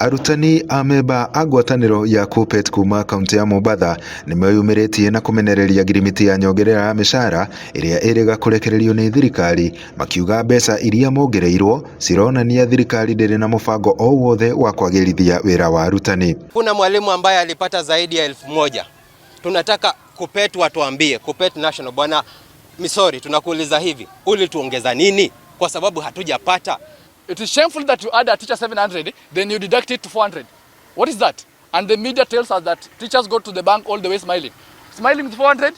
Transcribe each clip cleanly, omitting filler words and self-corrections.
Arutani a memba a ngwatanĩro ya KUPPET kuma kaunti ya Mombasa nĩmeyumĩrĩtie na kũmenereria ngirimiti ya nyongerera ya mĩcaara ĩrĩa ĩrĩga kũrekererio nĩ thirikari, makiuga mbeca iria mongereirwo cironania thirikari ndĩrĩ na mũbango o wothe wa kwagĩrithia wĩra wa arutani. Kuna mwalimu ambaye alipata zaidi ya 1000. Tunataka KUPPET watuambie, KUPPET National, bwana Misori, tunakuuliza hivi, ulituongeza nini? Kwa sababu hatujapata. It is shameful that you add a teacher 700, then you deduct it to 400. What is that? And the media tells us that teachers go to the bank all the way smiling. Smiling with 400?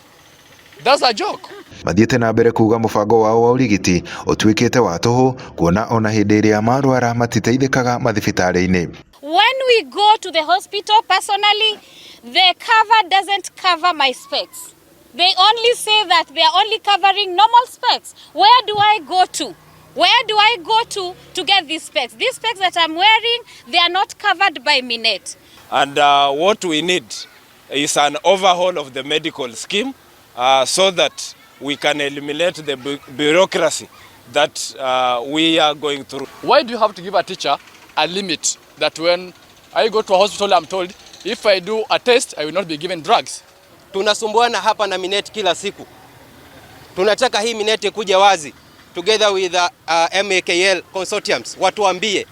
That's a joke. Mathiĩte na mbere kuga mũbango wao wa ũrigiti ũtuĩkĩte wa tũhũ, kuona ona hĩndĩ ĩrĩa marwara matiteithĩkaga mathibitarĩ-inĩ. When we go to the hospital, personally, the cover doesn't cover my specs. They only say that they are only covering normal specs. Where do I go to? Where do I go to get these specs? These specs that I'm wearing, they are not covered by Minet. And what we need is an overhaul of the medical scheme so that we can eliminate the bureaucracy that we are going through. Why do you have to give a teacher a limit that when I go to a hospital, I'm told if I do a test, I will not be given drugs? Tunasumbuana hapa na Minet kila siku. Tunataka hii Minet kuja wazi, together with MAKL consortiums, watuambie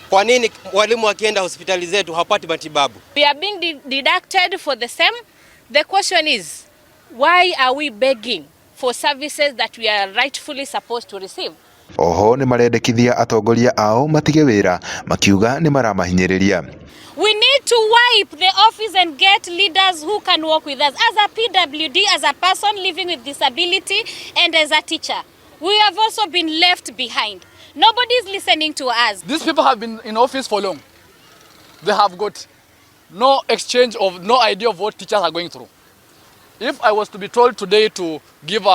kwa nini walimu wakienda hospitali zetu hapati matibabu. We are being deducted for the same. The question is, why are we begging for services that we are rightfully supposed to receive? Oho nĩ marendekithia atongoria ao matige wĩra, makiuga nĩ maramahinyĩrĩria. We need to wipe the office and get leaders who can work with us. As a PWD, as a person living with disability, and as a teacher, we have also been left behind. Nobody is listening to us. These people have been in office for long. They have got no exchange of, no idea of what teachers are going through. If I was to be told today to give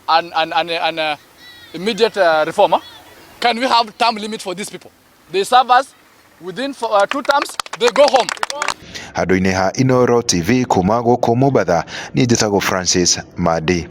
an immediate reformer, can we have term limit for these people? They serve us within 2 terms, they go home. Handũ-inĩ ha Inoro TV kuma gũkũ Mombasa, niĩ njĩtagwo Francis Madi.